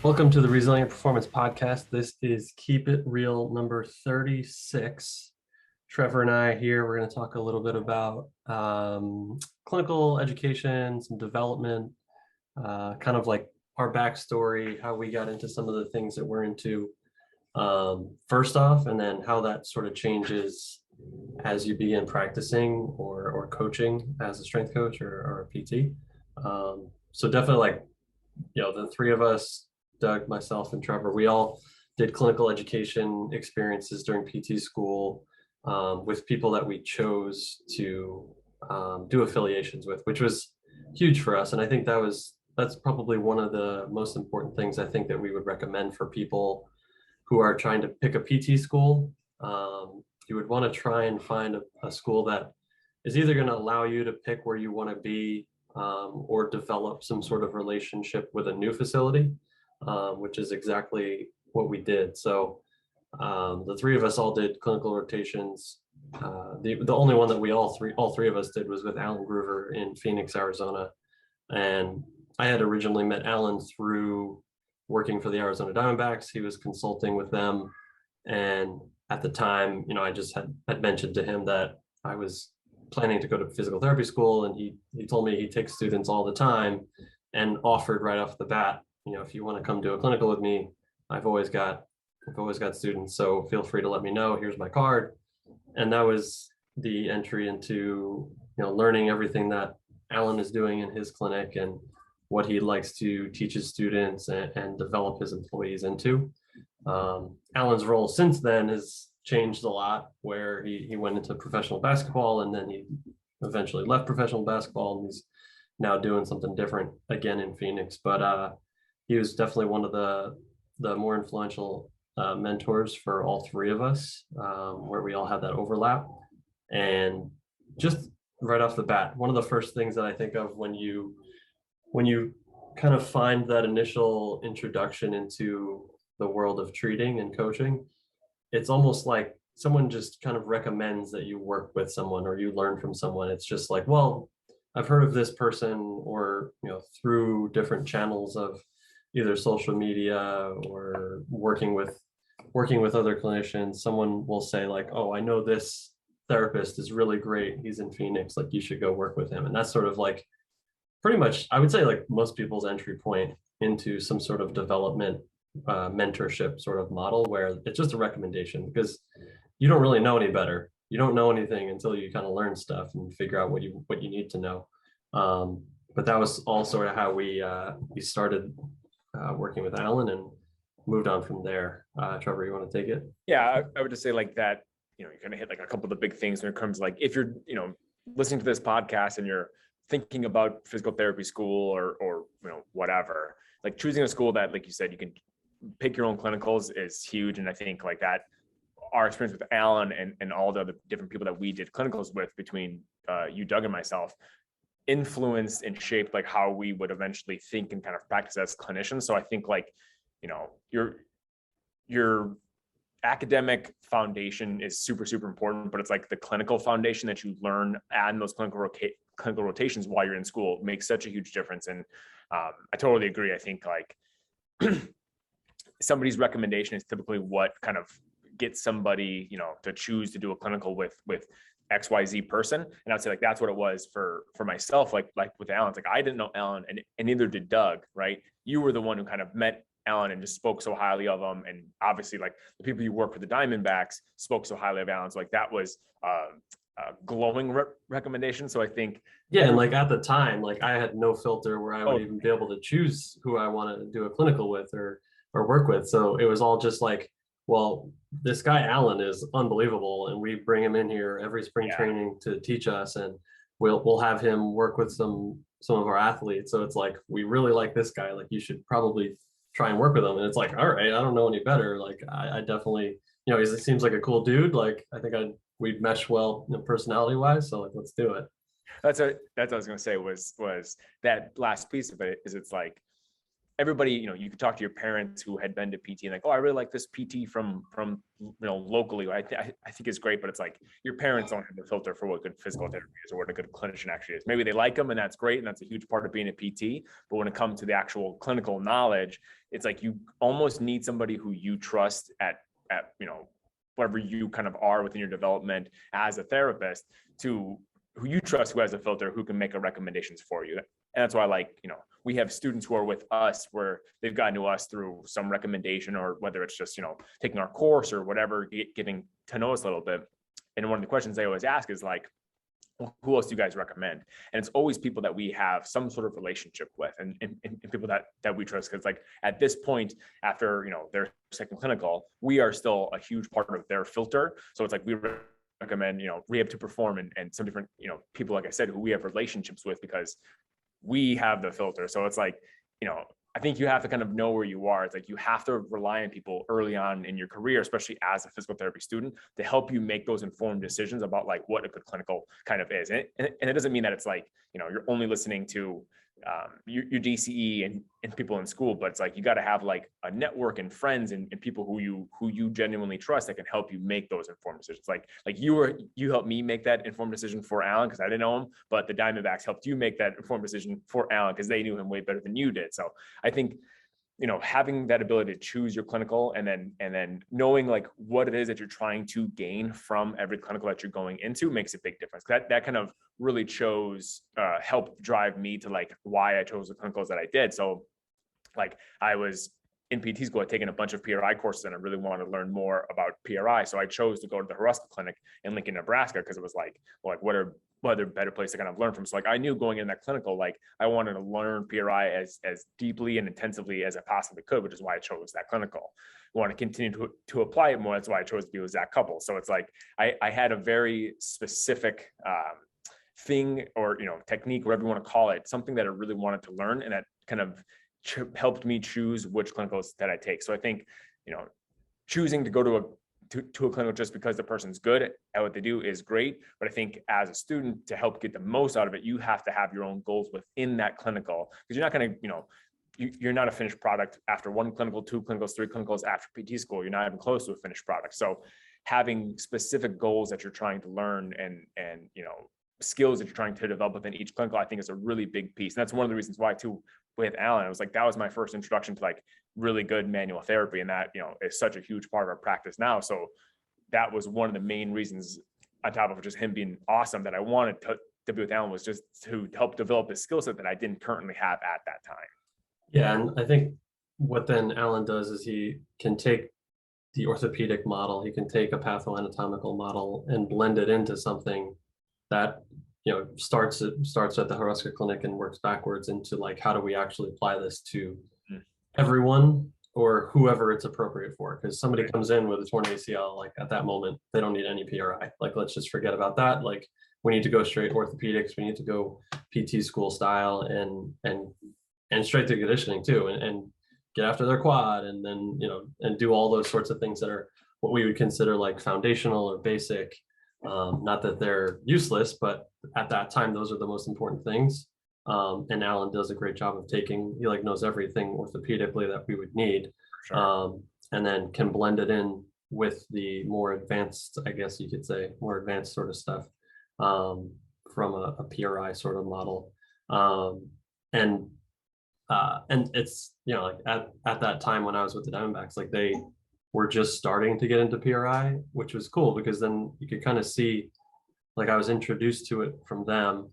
Welcome to the Resilient Performance Podcast. This is Keep It Real number 36. Trevor and I here, we're going to talk a little bit about clinical education, some development, kind of like our backstory, how we got into some of the things that we're into first off, and then how that sort of changes as you begin practicing or coaching as a strength coach or a PT. So definitely the three of us, Doug, myself, and Trevor, we all did clinical education experiences during PT school with people that we chose to do affiliations with, which was huge for us. And I think that's probably one of the most important things I think that we would recommend for people who are trying to pick a PT school. You would want to try and find a school that is either going to allow you to pick where you want to be or develop some sort of relationship with a new facility, which is exactly what we did. So the three of us all did clinical rotations. The only one that all three of us did was with Alan Groover in Phoenix, Arizona. And I had originally met Alan through working for the Arizona Diamondbacks. He was consulting with them. And at the time, I just had mentioned to him that I was planning to go to physical therapy school. And he told me he takes students all the time and offered right off the bat, if you want to come do a clinical with me, I've always got students. So feel free to let me know. Here's my card. And that was the entry into, learning everything that Alan is doing in his clinic and what he likes to teach his students and develop his employees into. Alan's role since then has changed a lot, where he went into professional basketball and then he eventually left professional basketball and he's now doing something different again in Phoenix. But he was definitely one of the more influential mentors for all three of us, where we all had that overlap. And just right off the bat, one of the first things that I think of when you kind of find that initial introduction into the world of treating and coaching, it's almost like someone just kind of recommends that you work with someone or you learn from someone. It's just like, well, I've heard of this person, or through different channels of either social media or working with other clinicians, someone will say like, oh, I know this therapist is really great, he's in Phoenix, like you should go work with him. And that's sort of like pretty much, I would say, like most people's entry point into some sort of development mentorship sort of model, where it's just a recommendation, because you don't really know any better. You don't know anything until you kind of learn stuff and figure out what you need to know. But that was all sort of how we started working with Alan and moved on from there. Trevor, you want to take it? Yeah, I would just say like that, you kind of hit like a couple of the big things when it comes to like, if you're, listening to this podcast and you're thinking about physical therapy school or whatever, like choosing a school that, like you said, you can pick your own clinicals is huge. And I think like that, our experience with Alan and all the other different people that we did clinicals with, between you, Doug, and myself, influenced and shaped like how we would eventually think and kind of practice as clinicians. So I think like, your academic foundation is super, super important, but it's like the clinical foundation that you learn and those clinical rotations while you're in school makes such a huge difference. And I totally agree. I think like somebody's recommendation is typically what kind of gets somebody, to choose to do a clinical with XYZ person. And I would say like, that's what it was for myself. Like with Alan, it's like, I didn't know Alan and neither did Doug, right? You were the one who kind of met Alan and just spoke so highly of him. And obviously like the people you work with, the Diamondbacks, spoke so highly of Alan. So like that was a glowing recommendation. So I think. Yeah. And like at the time, like I had no filter where I would even be able to choose who I wanted to do a clinical with or work with. So it was all just like, well, this guy Alan is unbelievable, and we bring him in here every spring training to teach us, and we'll have him work with some of our athletes. So it's like, we really like this guy, like you should probably try and work with him. And it's like, all right, I don't know any better. Like I definitely, he seems like a cool dude. Like I think we'd mesh well, personality wise. So like, let's do it. That's what I was gonna say was that last piece of it is, it's like, everybody, you could talk to your parents who had been to PT and like, oh, I really like this PT from locally. I think it's great, but it's like your parents don't have the filter for what good physical therapy is or what a good clinician actually is. Maybe they like them and that's great, and that's a huge part of being a PT. But when it comes to the actual clinical knowledge, it's like you almost need somebody who you trust at whatever you kind of are within your development as a therapist, to who you trust, who has a filter, who can make a recommendations for you. And that's why, we have students who are with us where they've gotten to us through some recommendation, or whether it's just, taking our course or whatever, getting to know us a little bit. And one of the questions they always ask is like, well, who else do you guys recommend? And it's always people that we have some sort of relationship with, and people that we trust. Because like at this point, after their second clinical, we are still a huge part of their filter. So it's like we recommend Rehab to Perform and some different people, like I said, who we have relationships with because we have the filter. So it's like, I think you have to kind of know where you are. It's like you have to rely on people early on in your career, especially as a physical therapy student, to help you make those informed decisions about like what a good clinical kind of is. And it doesn't mean that it's like, you're only listening to your DCE and people in school, but it's like you got to have like a network and friends and people who you genuinely trust that can help you make those informed decisions. Like you helped me make that informed decision for Alan because I didn't know him, but the Diamondbacks helped you make that informed decision for Alan because they knew him way better than you did. So I think having that ability to choose your clinical and then knowing like what it is that you're trying to gain from every clinical that you're going into makes a big difference. That kind of really helped drive me to like why I chose the clinicals that I did. So like I was in PT school, I'd taken a bunch of PRI courses and I really wanted to learn more about PRI. So I chose to go to the Huruska Clinic in Lincoln, Nebraska, because it was like, well, like what other better place to kind of learn from. So like I knew going in that clinical, like I wanted to learn PRI as deeply and intensively as I possibly could, which is why I chose that clinical. I want to continue to apply it more. That's why I chose to be with Zach Couple. So it's like I had a very specific thing or technique, whatever you want to call it, something that I really wanted to learn, and that kind of helped me choose which clinicals that I take. So I think choosing to go to a clinical just because the person's good at what they do is great. But I think as a student, to help get the most out of it, you have to have your own goals within that clinical, because you're not going to, you're not a finished product after one clinical, two clinicals, three clinicals after PT school. You're not even close to a finished product. So having specific goals that you're trying to learn and skills that you're trying to develop within each clinical, I think is a really big piece. And that's one of the reasons why too, with Alan, it was like, that was my first introduction to like really good manual therapy. And that, is such a huge part of our practice now. So that was one of the main reasons, on top of just him being awesome, that I wanted to be with Alan, was just to help develop a skill set that I didn't currently have at that time. Yeah. And I think what then Alan does is he can take the orthopedic model, he can take a pathoanatomical model and blend it into something that starts at the Huruska Clinic and works backwards into like, how do we actually apply this to everyone or whoever it's appropriate for? Because somebody comes in with a torn ACL, like at that moment, they don't need any PRI. Like, let's just forget about that. Like, we need to go straight orthopedics. We need to go PT school style and straight to conditioning too, and get after their quad, and then and do all those sorts of things that are what we would consider like foundational or basic. Not that they're useless, but at that time, those are the most important things. And Alan does a great job of he like knows everything orthopedically that we would need. Sure. And then can blend it in with the more advanced, I guess you could say, more advanced sort of stuff from a PRI sort of model. And it's, like at that time when I was with the Diamondbacks, like they were just starting to get into PRI, which was cool because then you could kind of see, like I was introduced to it from them,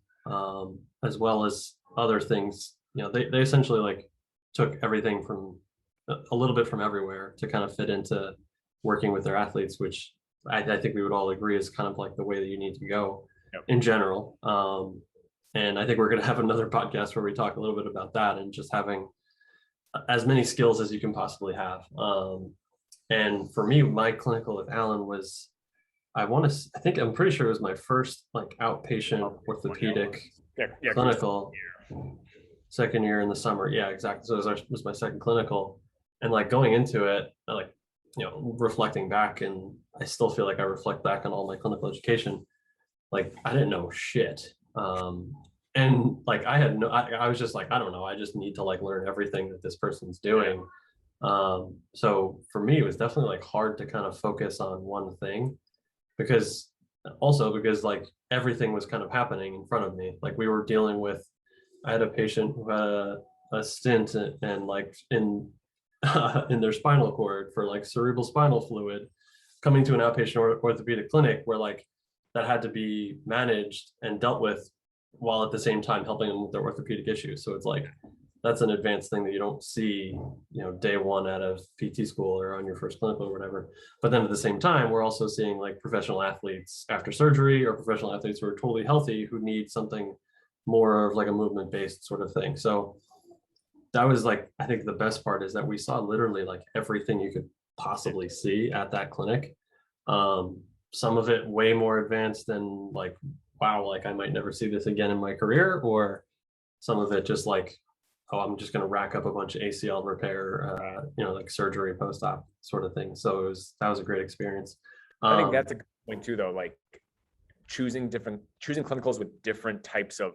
as well as other things. They essentially like took everything from a little bit from everywhere to kind of fit into working with their athletes, which I think we would all agree is kind of like the way that you need to go in general. And I think we're going to have another podcast where we talk a little bit about that and just having as many skills as you can possibly have. And for me, my clinical with Alan was, I'm pretty sure it was my first like outpatient orthopedic clinical, second year in the summer. Yeah, exactly. So it was my second clinical, and like going into it, like, reflecting back, and I still feel like I reflect back on all my clinical education. Like I didn't know shit. And like I was just like, I don't know, I just need to like learn everything that this person's doing. So for me, it was definitely like hard to kind of focus on one thing because because like everything was kind of happening in front of me. Like we were dealing with, I had a patient who had a stent and like in in their spinal cord for like cerebral spinal fluid, coming to an outpatient orthopedic clinic where like that had to be managed and dealt with while at the same time helping them with their orthopedic issues. So it's like that's an advanced thing that you don't see, day one out of PT school or on your first clinical or whatever. But then at the same time, we're also seeing like professional athletes after surgery or professional athletes who are totally healthy who need something more of like a movement based sort of thing. So that was like, I think the best part is that we saw literally like everything you could possibly see at that clinic. Some of it way more advanced than like, wow, like I might never see this again in my career, or some of it just like, oh, I'm just going to rack up a bunch of ACL repair, like surgery post-op sort of thing. So that was a great experience. I think that's a good point too, though. Like choosing clinicals with different types of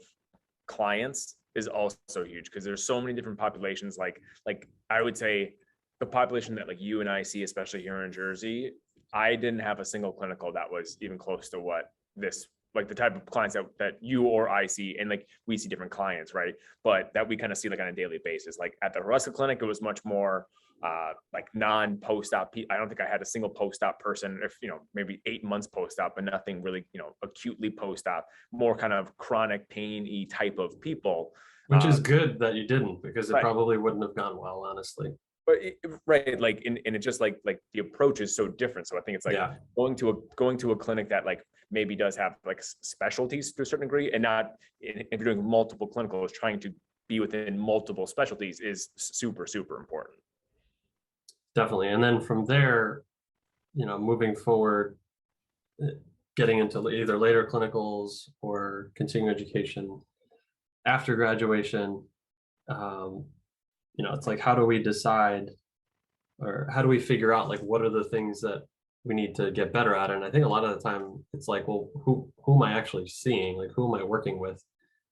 clients is also huge because there's so many different populations. Like I would say the population that like you and I see, especially here in Jersey, I didn't have a single clinical that was even close to what this, like the type of clients that you or I see, and like we see different clients, right? But that we kind of see like on a daily basis. Like at the Ruska Clinic, it was much more like non-post-op. I don't think I had a single post-op person, if maybe 8 months post-op, but nothing really acutely post-op. More kind of chronic pain-y type of people. Which is good that you didn't, because it Right. probably wouldn't have gone well, honestly. But right, like and it just like the approach is so different. So I think it's like Yeah, going to a clinic that like maybe does have like specialties to a certain degree, and not if you're doing multiple clinicals, trying to be within multiple specialties is super important. definitely. And then from there, moving forward, getting into either later clinicals or continuing education after graduation, um, it's like, how do we decide, or how do we figure out like what are the things that we need to get better at? And I think a lot of the time it's like, well, who am I actually seeing? Like, who am I working with?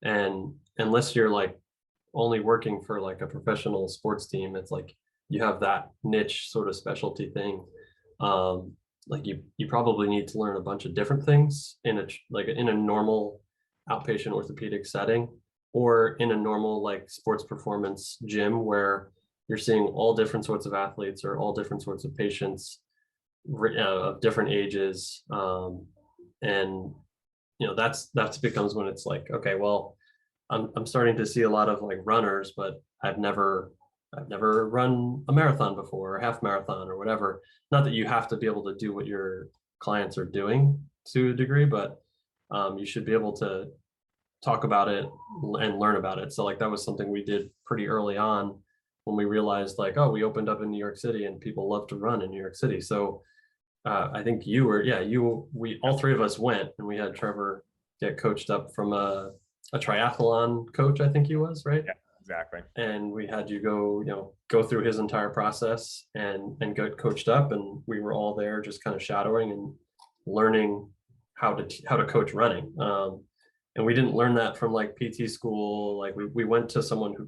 And unless you're like only working for like a professional sports team, it's like you have that niche sort of specialty thing. Like you probably need to learn a bunch of different things in a normal outpatient orthopedic setting, or in a normal like sports performance gym where you're seeing all different sorts of athletes or all different sorts of patients of different ages. And that's becomes when it's like, okay, well, I'm starting to see a lot of like runners, but I've never run a marathon before, or half marathon or whatever. Not that you have to be able to do what your clients are doing to a degree, but you should be able to talk about it and learn about it. So like that was something we did pretty early on when we realized like, oh, we opened up in New York City and people love to run in New York City. So I think we all three of us went, and we had Trevor get coached up from a triathlon coach, I think he was, right? Yeah, exactly. And we had you go through his entire process and get coached up, and we were all there just kind of shadowing and learning how to coach running. And we didn't learn that from like PT school. Like we went to someone who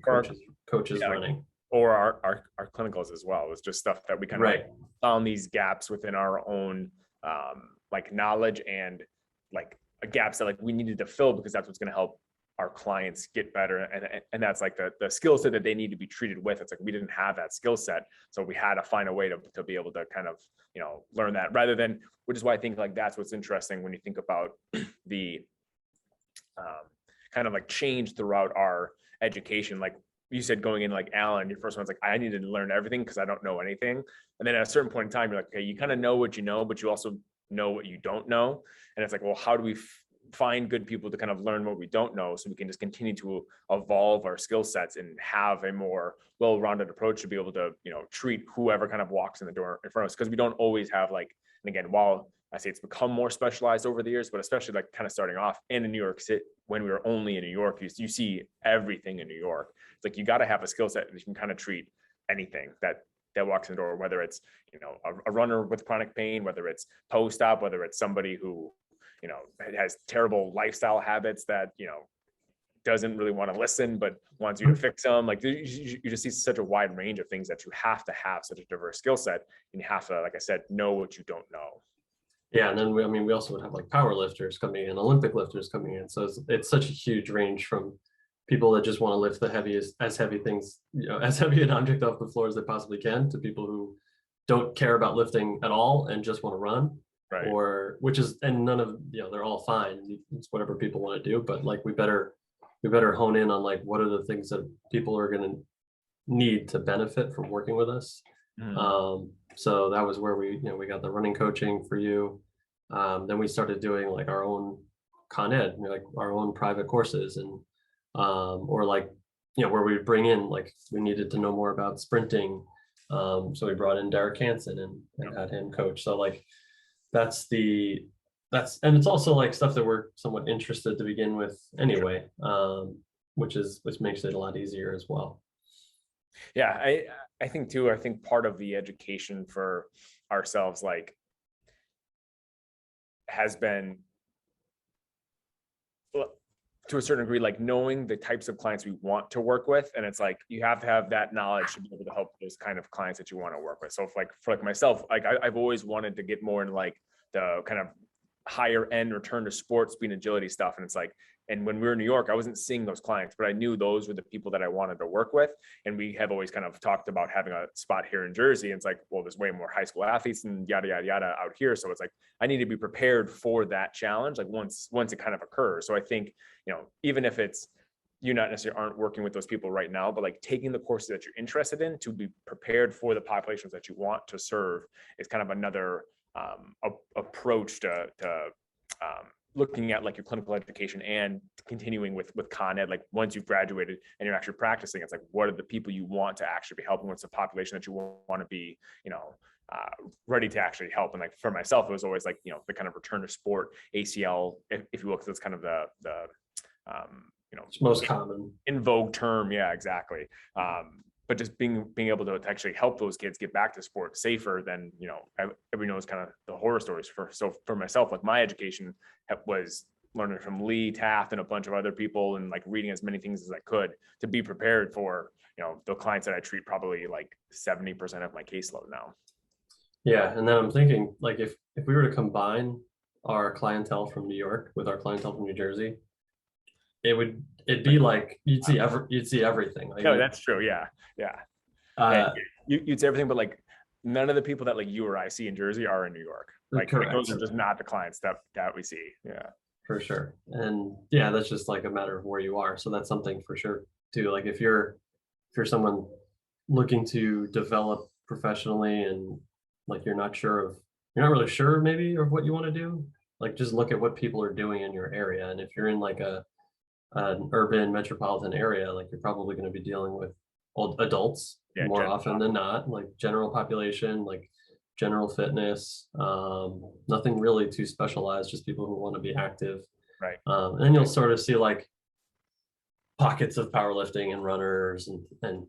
coaches Yeah, running. or our clinicals as well. It's just stuff that we kind of Right. like found these gaps within our own like knowledge, and like gaps that like we needed to fill, because that's what's going to help our clients get better. And that's like the skill set that they need to be treated with. It's like we didn't have that skill set, so we had to find a way to be able to kind of learn that, rather than, which is why I think like that's what's interesting when you think about the kind of like change throughout our education. Like you said, going in like Alan, your first one's like, I needed to learn everything because I don't know anything. And then at a certain point in time, you're like, okay, you kind of know what you know, but you also know what you don't know. And it's like, well, how do we find good people to kind of learn what we don't know, so we can just continue to evolve our skill sets and have a more well-rounded approach to be able to, treat whoever kind of walks in the door in front of us. Because we don't always have like, and again, while I say it's become more specialized over the years, but especially like kind of starting off in New York City, when we were only in New York, you see everything in New York. It's like you got to have a skill set that you can kind of treat anything that walks in the door, whether it's a runner with chronic pain, whether it's post-op, whether it's somebody who has terrible lifestyle habits that doesn't really want to listen, but wants you to fix them. Like you just see such a wide range of things that you have to have such a diverse skill set, and you have to, like I said, know what you don't know. Yeah, and then we also would have like power lifters coming in, Olympic lifters coming in. So it's such a huge range from people that just want to lift the heaviest, as heavy things, as heavy an object off the floor as they possibly can, to people who don't care about lifting at all and just want to run. Right. Or which is, and none of, they're all fine. It's whatever people want to do, but like we better hone in on like what are the things that people are going to need to benefit from working with us. So that was where we got the running coaching for you. Then we started doing like our own Con Ed, like our own private courses, and or like where we would bring in, like we needed to know more about sprinting, so we brought in Derek Hansen and had him coach. So like and it's also like stuff that we're somewhat interested to begin with anyway, which makes it a lot easier as well. Yeah, I think too, I think part of the education for ourselves, like, has been, to a certain degree, like knowing the types of clients we want to work with. And it's like, you have to have that knowledge to be able to help those kind of clients that you want to work with. So if like, for like myself, like I've always wanted to get more into like the kind of higher end return to sports, speed, and agility stuff. And it's like, and when we were in New York, I wasn't seeing those clients, but I knew those were the people that I wanted to work with. And we have always kind of talked about having a spot here in Jersey. And it's like, well, there's way more high school athletes and yada, yada, yada out here. So it's like, I need to be prepared for that challenge, like once it kind of occurs. So I think, even if it's, you not necessarily aren't working with those people right now, but like taking the courses that you're interested in to be prepared for the populations that you want to serve is kind of another approach to looking at like your clinical education and continuing with Con Ed. Like once you've graduated and you're actually practicing, it's like, what are the people you want to actually be helping? What's the population that you want to be, ready to actually help? And like for myself, it was always like, the kind of return to sport, ACL, if you look, that's kind of the it's most common in vogue term. Yeah, exactly. But just being able to actually help those kids get back to sport safer than, everybody knows kind of the horror stories. So for myself, like my education was learning from Lee Taft and a bunch of other people, and like reading as many things as I could to be prepared for, the clients that I treat, probably like 70% of my caseload now. Yeah. And then I'm thinking, like, if we were to combine our clientele from New York with our clientele from New Jersey, it'd be like you'd see everything. Like, no, that's true. Yeah. You'd see everything, but like none of the people that like you or I see in Jersey are in New York. Like those are just not the clients that we see. Yeah, for sure. And yeah, that's just like a matter of where you are. So that's something for sure too. Like if you're someone looking to develop professionally and like you're not really sure maybe of what you want to do, like just look at what people are doing in your area. And if you're in like an urban metropolitan area, like you're probably going to be dealing with adults more often than not, like general population, like general fitness, nothing really too specialized, just people who want to be active. Right. And you'll sort of see like pockets of powerlifting and runners, and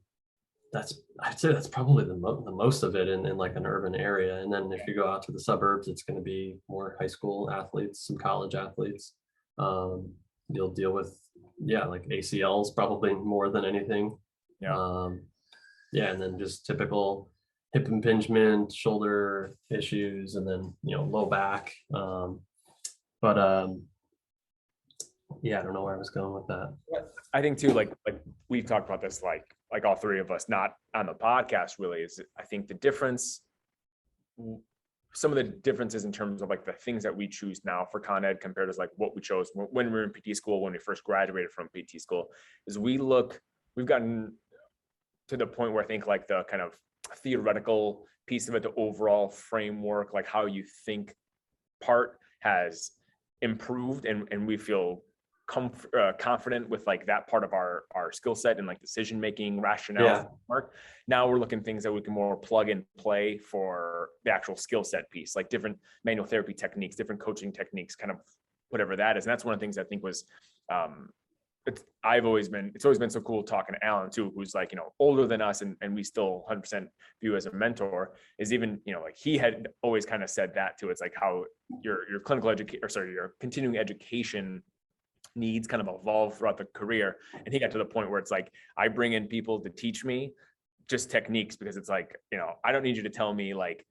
I'd say that's probably the most of it in like an urban area. And then if you go out to the suburbs, it's going to be more high school athletes, some college athletes. You'll deal with like ACLs probably more than anything. And then just typical hip impingement, shoulder issues, and then low back. I don't know where I was going with that. I think too, like we've talked about this, like all three of us, not on the podcast really, is I think the difference, some of the differences in terms of like the things that we choose now for Con Ed compared to like what we chose when we were in PT school, when we first graduated from PT school, is we've gotten to the point where I think like the kind of theoretical piece of it, the overall framework, like how you think part has improved, and we feel confident with like that part of our skill set and like decision making, rationale. Now we're looking things that we can more plug and play for the actual skill set piece, like different manual therapy techniques, different coaching techniques, kind of whatever that is. And that's one of the things I think was it's always been so cool talking to Alan too, who's like, older than us, and we still 100% view as a mentor, is even, like he had always kind of said that too. It's like how your clinical education, your continuing education needs kind of evolve throughout the career. And he got to the point where it's like, I bring in people to teach me just techniques, because it's like, I don't need you to tell me like,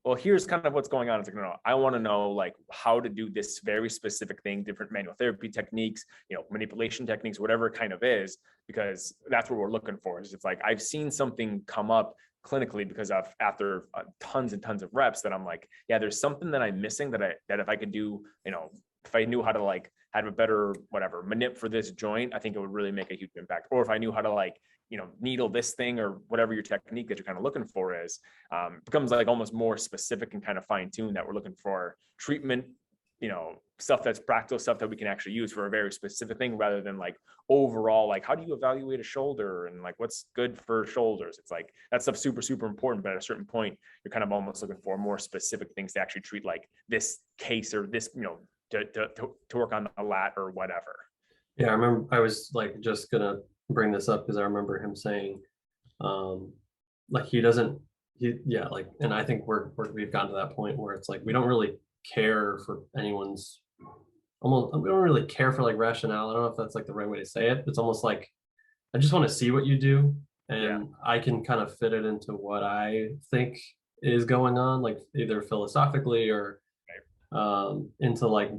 well, here's kind of what's going on. It's like, no, I want to know like how to do this very specific thing, different manual therapy techniques, manipulation techniques, whatever it kind of is, because that's what we're looking for. It's like, I've seen something come up clinically because after tons and tons of reps that I'm like, yeah, there's something that I'm missing that if I could do, if I knew how to like have a better whatever manip for this joint, I think it would really make a huge impact. Or if I knew how to like, needle this thing or whatever your technique that you're kind of looking for is, becomes like almost more specific and kind of fine tuned, that we're looking for treatment, stuff that's practical, stuff that we can actually use for a very specific thing, rather than like overall, like how do you evaluate a shoulder and like what's good for shoulders. It's like that stuff's super, super important. But at a certain point, you're kind of almost looking for more specific things to actually treat, like this case or this, to work on a lat or whatever. Yeah, I remember I was like just gonna bring this up because I remember him saying, like and I think we've gotten to that point where it's like we don't really care for anyone's we don't really care for like rationale. I don't know if that's like the right way to say it. It's almost like I just want to see what you do, and I can kind of fit it into what I think is going on, like either philosophically or into like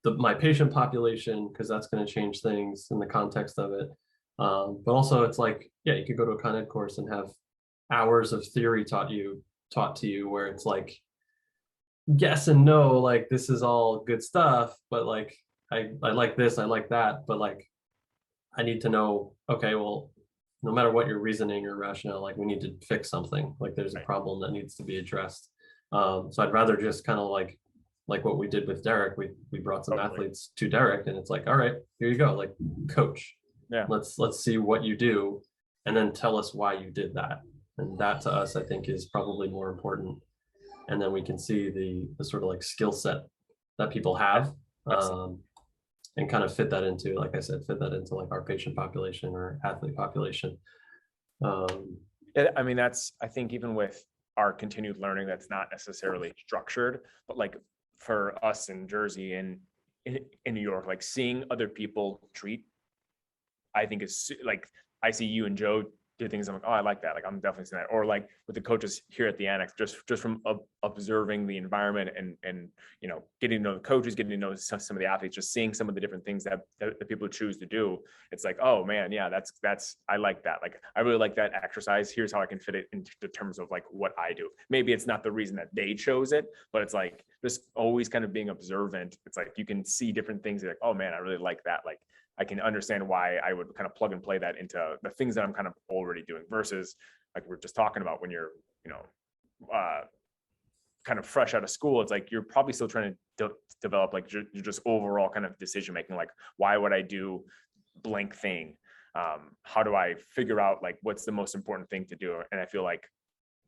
my patient population, because that's going to change things in the context of it. But also it's like, yeah, you could go to a Con Ed course and have hours of theory taught to you, where it's like yes and no, like this is all good stuff, but like I like this, I like that, but like I need to know, okay, well, no matter what your reasoning or rationale, like we need to fix something, like there's a problem that needs to be addressed. So I'd rather just kind of like what we did with Derek, we brought some athletes to Derek, and it's like, all right, here you go, like coach, let's see what you do, and then tell us why you did that. And that to us, I think, is probably more important. And then we can see the sort of like skill set that people have, and kind of fit that into, like I said, like our patient population or athlete population. I mean, that's, I think even with our continued learning, that's not necessarily structured, but like for us in Jersey and in New York, like seeing other people treat, I think is like, I see you and Joe do things, I'm like, oh, I like that. Like, I'm definitely seeing that. Or like with the coaches here at the Annex, just from observing the environment and getting to know the coaches, getting to know some of the athletes, just seeing some of the different things that people choose to do. It's like, oh man, yeah, that's I like that. Like, I really like that exercise. Here's how I can fit it into terms of like what I do. Maybe it's not the reason that they chose it, but it's like just always kind of being observant. It's like you can see different things. Like, oh man, I really like that. Like, I can understand why I would kind of plug and play that into the things that I'm kind of already doing, versus like we're just talking about when you're, kind of fresh out of school. It's like, you're probably still trying to develop like you're just overall kind of decision-making. Like, why would I do blank thing? How do I figure out like what's the most important thing to do? And I feel like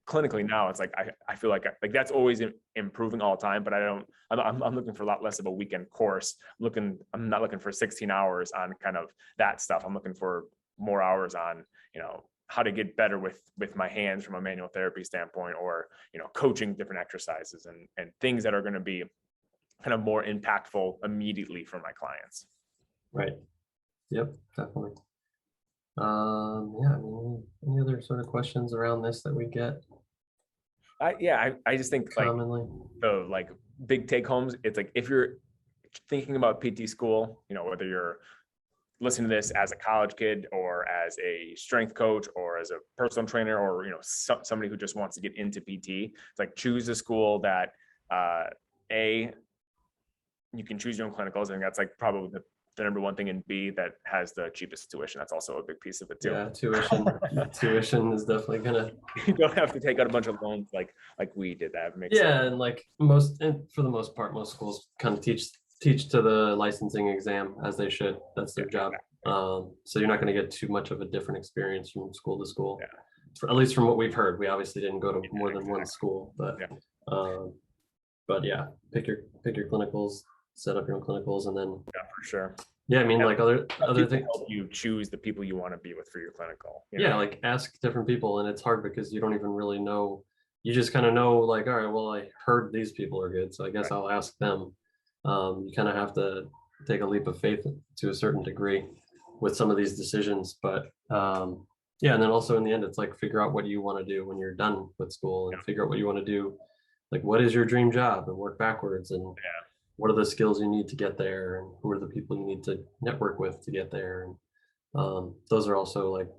clinically now it's like I feel like that's always improving all the time, but I'm looking for a lot less of a weekend course. I'm not looking for 16 hours on kind of that stuff. I'm looking for more hours on how to get better with my hands from a manual therapy standpoint, or coaching different exercises and things that are going to be kind of more impactful immediately for my clients. Right. Yep, definitely. Yeah, I mean, any other sort of questions around this that we get? I just think commonly, like big take homes, it's like if you're thinking about PT school, whether you're listening to this as a college kid or as a strength coach or as a personal trainer, or somebody who just wants to get into PT, it's like choose a school that you can choose your own clinicals. I think that's like probably the number one thing, and B, that has the cheapest tuition. That's also a big piece of it too. Yeah, tuition is definitely gonna. You don't have to take out a bunch of loans like we did. That makes sense. And like for the most part, most schools kind of teach to the licensing exam as they should. That's their job. Exactly. So you're not going to get too much of a different experience from school to school. Yeah. At least from what we've heard. We obviously didn't go to more than one school, but yeah, pick your clinicals, set up your own clinicals, and then for sure. Yeah, I mean, like other things. Help you choose the people you want to be with for your clinical. Yeah, like ask different people, and it's hard because you don't even really know. You just kind of know, like, all right, well, I heard these people are good, so I guess I'll ask them. You kind of have to take a leap of faith to a certain degree with some of these decisions. But yeah, and then also in the end, it's like figure out what you want to do when you're done with school, and figure out what you want to do. Like, what is your dream job, and work backwards, and what are the skills you need to get there, and who are the people you need to network with to get there. And those are also like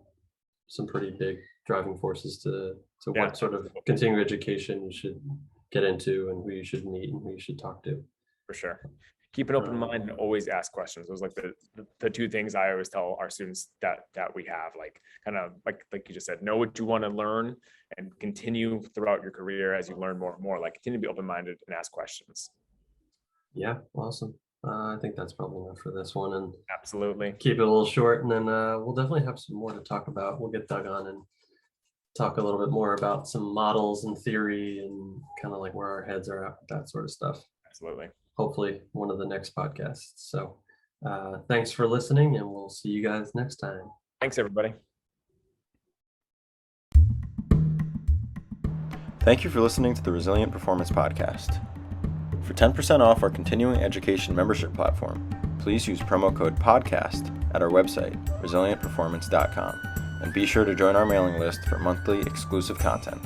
some pretty big driving forces to what sort of continuing education you should get into, and who you should meet, and who you should talk to. For sure. Keep an open mind and always ask questions. Those like the two things I always tell our students that we have, like kind of like you just said, know what you want to learn and continue throughout your career as you learn more and more, like continue to be open-minded and ask questions. Yeah, awesome. I think that's probably enough for this one, and absolutely keep it a little short, and then we'll definitely have some more to talk about. We'll get Doug on and talk a little bit more about some models and theory and kind of like where our heads are at with that sort of stuff. Absolutely. Hopefully one of the next podcasts. So thanks for listening, and we'll see you guys next time. Thanks, everybody. Thank you for listening to the Resilient Performance Podcast. For 10% off our continuing education membership platform, please use promo code PODCAST at our website, resilientperformance.com, and be sure to join our mailing list for monthly exclusive content.